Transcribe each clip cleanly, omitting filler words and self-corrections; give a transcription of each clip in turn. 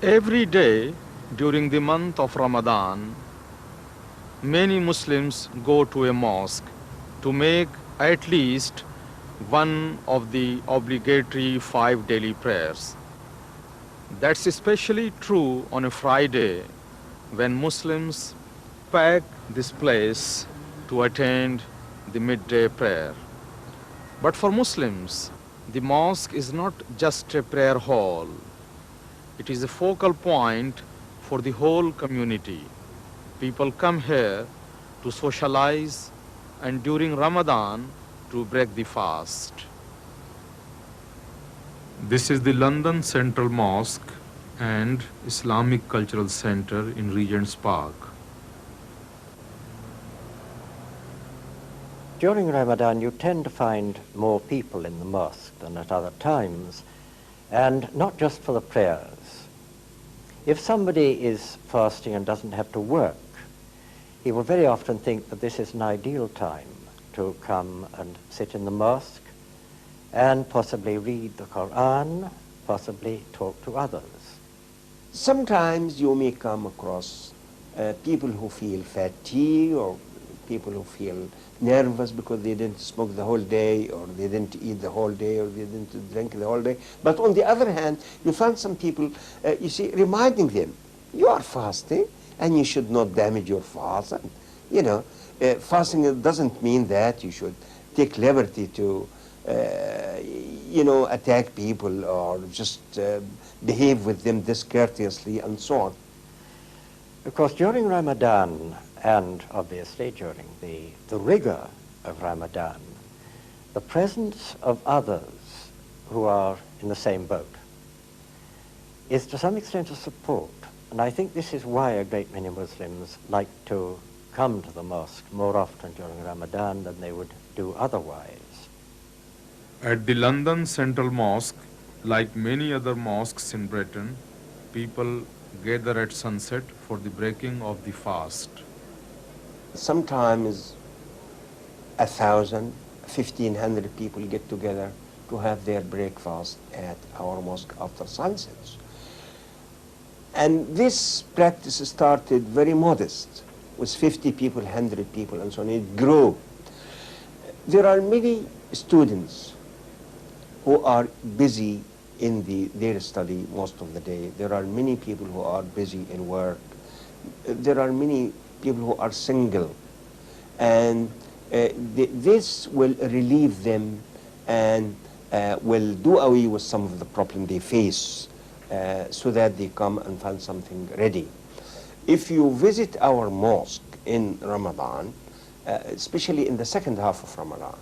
Every day during the month of Ramadan, many Muslims go to a mosque to make at least one of the obligatory 5 daily prayers. That's especially true on a Friday when Muslims pack this place to attend the midday prayer. But for Muslims, the mosque is not just a prayer hall. It is a focal point for the whole community. People come here to socialize and during Ramadan to break the fast. This is the London Central Mosque and Islamic Cultural Center in Regent's Park. During Ramadan, you tend to find more people in the mosque than at other times, and not just for the prayers. If somebody is fasting and doesn't have to work, he will very often think that this is an ideal time to come and sit in the mosque and possibly read the Quran, possibly talk to others. Sometimes you may come across people who feel fatigue, or people who feel nervous because they didn't smoke the whole day, or they didn't eat the whole day, or they didn't drink the whole day. But on the other hand, you find some people, you see, reminding them, you are fasting and you should not damage your fast. And, you know, fasting doesn't mean that you should take liberty to, you know, attack people or just behave with them discourteously and so on. Because during Ramadan, and obviously during the rigor of Ramadan, the presence of others who are in the same boat is to some extent a support. And I think this is why a great many Muslims like to come to the mosque more often during Ramadan than they would do otherwise. At the London Central Mosque, like many other mosques in Britain, people gather at sunset for the breaking of the fast. Sometimes 1,000, 1,500 people get together to have their breakfast at our mosque after sunsets. And this practice started very modest, with 50 people, 100 people, and so on. It grew. There are many students who are busy in their study most of the day. There are many people who are busy in work. There are many people who are single. And this will relieve them and will do away with some of the problem they face so that they come and find something ready. If you visit our mosque in Ramadan, especially in the second half of Ramadan,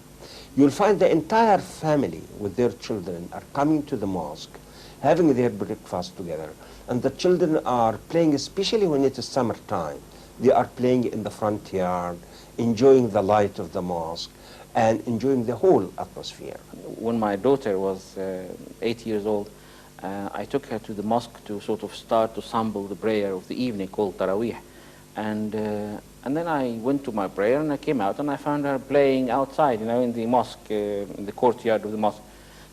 you'll find the entire family with their children are coming to the mosque, having their breakfast together, and the children are playing, especially when it is summertime. They are playing in the front yard, enjoying the light of the mosque, and enjoying the whole atmosphere. When my daughter was 8 years old, I took her to the mosque to sort of start to sample the prayer of the evening called Taraweeh. And then I went to my prayer and I came out and I found her playing outside, you know, in the mosque, in the courtyard of the mosque.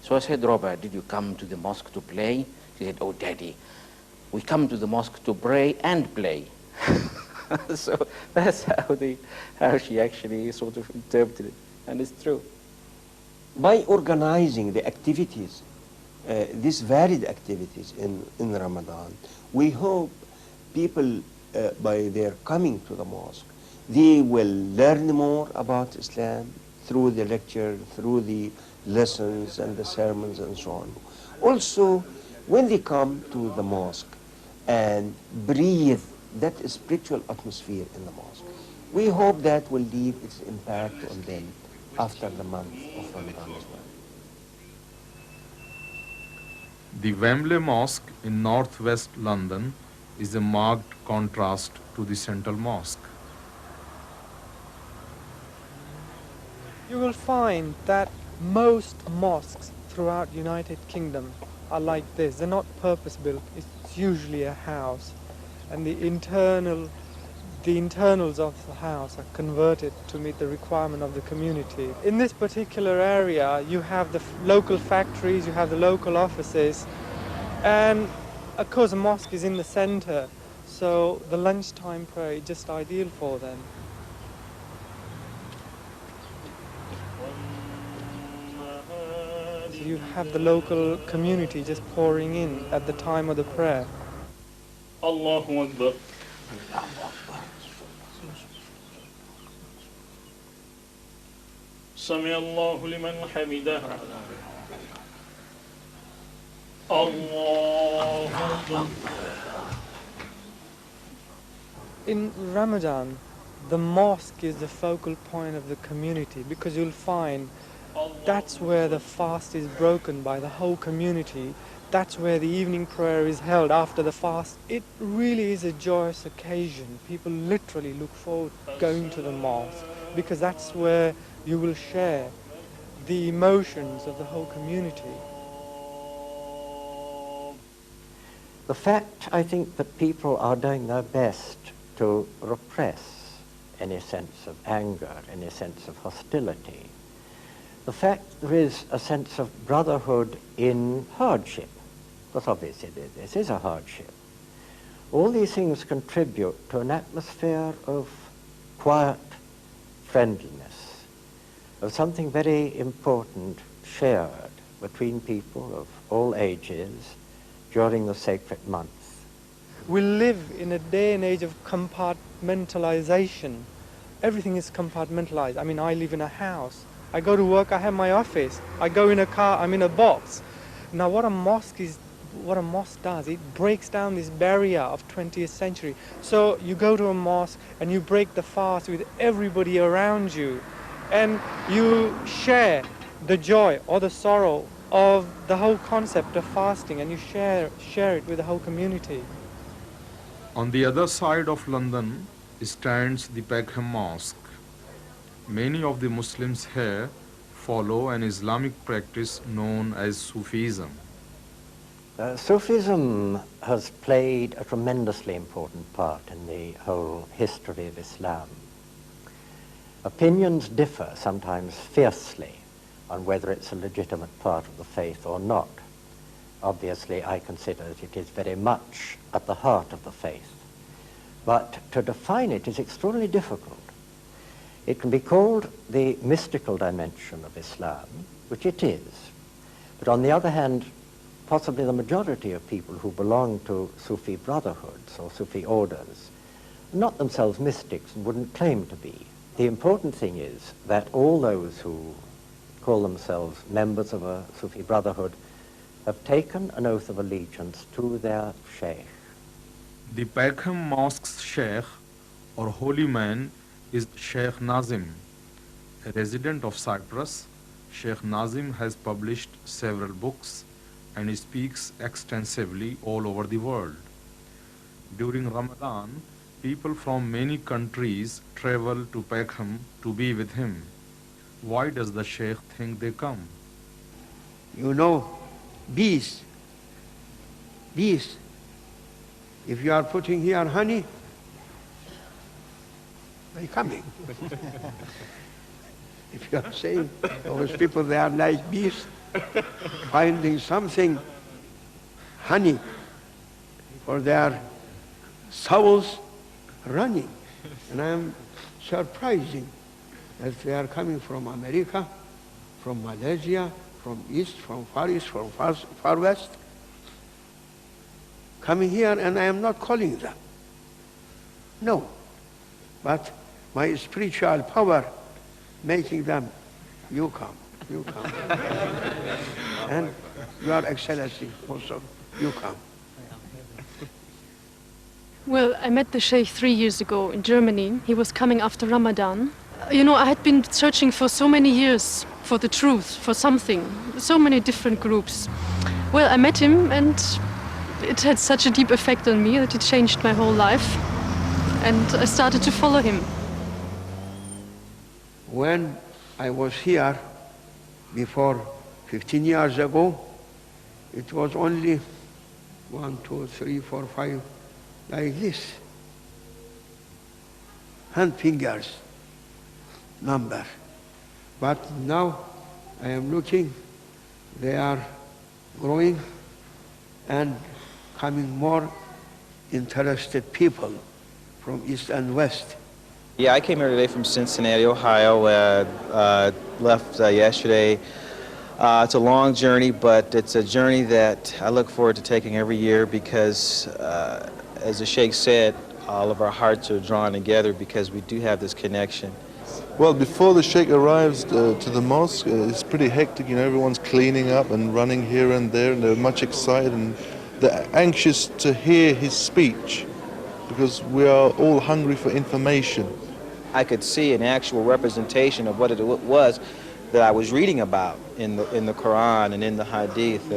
So I said, Robert, did you come to the mosque to play? She said, oh, Daddy, we come to the mosque to pray and play. So that's how she actually sort of interpreted it, and it's true. By organizing the activities, these varied activities in Ramadan, we hope people, by their coming to the mosque, they will learn more about Islam through the lecture, through the lessons and the sermons and so on. Also, when they come to the mosque and breathe that spiritual atmosphere in the mosque, we hope that will leave its impact on them after the month of Ramadan as well. The Wembley Mosque in northwest London is a marked contrast to the Central Mosque. You will find that most mosques throughout United Kingdom are like this. They're not purpose-built. It's usually a house, and the internals of the house are converted to meet the requirement of the community. In this particular area, you have the local factories, you have the local offices, and of course, a mosque is in the center, so the lunchtime prayer is just ideal for them. So you have the local community just pouring in at the time of the prayer. Allahu Akbar. Sami Allahu liman hamidah. Allahu Akbar. In Ramadan, the mosque is the focal point of the community, because you'll find that's where the fast is broken by the whole community. That's where the evening prayer is held after the fast. It really is a joyous occasion. People literally look forward to going to the mosque, because that's where you will share the emotions of the whole community. The fact, I think, that people are doing their best to repress any sense of anger, any sense of hostility. The fact there is a sense of brotherhood in hardship, because obviously this is a hardship. All these things contribute to an atmosphere of quiet friendliness, of something very important shared between people of all ages during the sacred month. We live in a day and age of compartmentalization. Everything is compartmentalized. I mean, I live in a house. I go to work, I have my office. I go in a car, I'm in a box. Now what a mosque does, it breaks down this barrier of 20th century. So you go to a mosque and you break the fast with everybody around you, and you share the joy or the sorrow of the whole concept of fasting, and you share it with the whole community. On the other side of London stands the Peckham Mosque. Many of the Muslims here follow an Islamic practice known as Sufism. Sufism has played a tremendously important part in the whole history of Islam. Opinions differ sometimes fiercely on whether it's a legitimate part of the faith or not. Obviously, I consider that it is very much at the heart of the faith. But to define it is extraordinarily difficult. It can be called the mystical dimension of Islam, which it is. But on the other hand, possibly the majority of people who belong to Sufi brotherhoods or Sufi orders are not themselves mystics and wouldn't claim to be. The important thing is that all those who call themselves members of a Sufi brotherhood have taken an oath of allegiance to their sheikh. The Peckham Mosque's sheikh or holy man is Sheikh Nazim. A resident of Cyprus, Sheikh Nazim has published several books and he speaks extensively all over the world. During Ramadan, people from many countries travel to Peckham to be with him. Why does the Sheikh think they come? You know, bees. If you are putting here honey, they're coming. If you are saying those people, they are like bees, finding something, honey, for their souls running. And I am surprising that they are coming from America, from Malaysia, from East, from Far East, from Far West, coming here, and I am not calling them. No. But my spiritual power making them, you come. And Your Excellency also, you come. Well, I met the Sheikh 3 years ago in Germany. He was coming after Ramadan. You know, I had been searching for so many years for the truth, for something, so many different groups. Well, I met him and it had such a deep effect on me that it changed my whole life. And I started to follow him. When I was here before 15 years ago, it was only 1, 2, 3, 4, 5, like this. Hand fingers number. But now I am looking, they are growing, and coming more interested people from east and west. Yeah, I came here today from Cincinnati, Ohio. Left yesterday. It's a long journey, but it's a journey that I look forward to taking every year because, as the Sheikh said, all of our hearts are drawn together because we do have this connection. Well, before the Sheikh arrives to the mosque, it's pretty hectic. You know, everyone's cleaning up and running here and there, and they're much excited and they're anxious to hear his speech because we are all hungry for information. I could see an actual representation of what it was that I was reading about in the Quran and in the Hadith.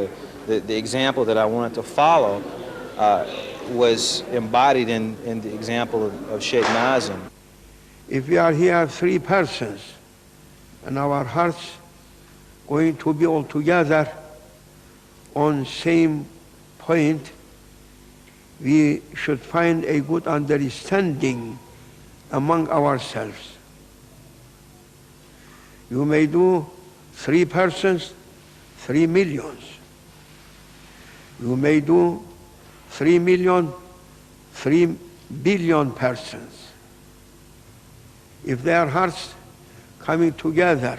The example that I wanted to follow was embodied in the example of Sheikh Nazim. If we are here 3 persons and our hearts going to be all together on same point, we should find a good understanding among ourselves. You may do 3 persons, 3 millions. You may do 3 million, 3 billion persons. If their hearts coming together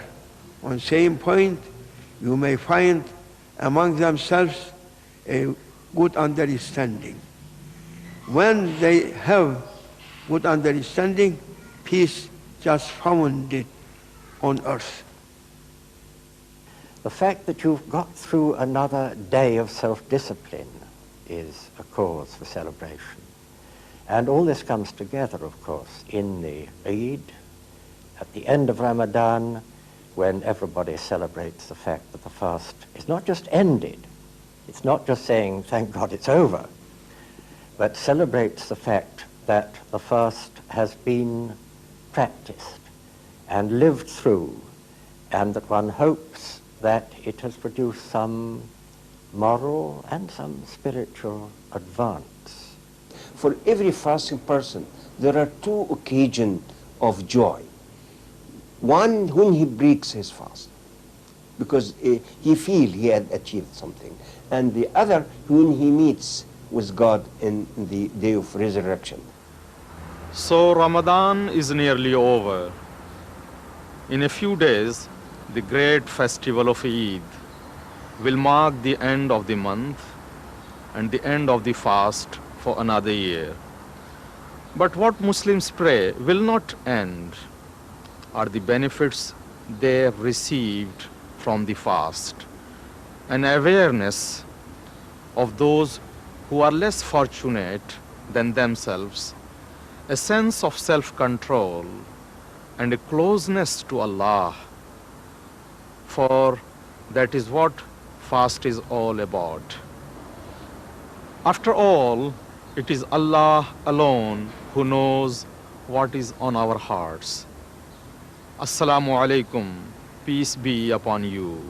on same point, you may find among themselves a good understanding. When they have good understanding, peace just founded on earth. The fact that you've got through another day of self-discipline is a cause for celebration. And all this comes together, of course, in the Eid, at the end of Ramadan, when everybody celebrates the fact that the fast is not just ended, it's not just saying, thank God it's over, but celebrates the fact that the fast has been practiced and lived through, and that one hopes that it has produced some moral and some spiritual advance. For every fasting person, there are 2 occasions of joy. One, when he breaks his fast, because he feels he had achieved something. And the other, when he meets with God in the day of resurrection. So Ramadan is nearly over. In a few days, the great festival of Eid will mark the end of the month and the end of the fast for another year. But what Muslims pray will not end are the benefits they have received from the fast, an awareness of those who are less fortunate than themselves, a sense of self-control, and a closeness to Allah, for that is what fast is all about. After all, it is Allah alone who knows what is on our hearts. Assalamu alaikum, peace be upon you.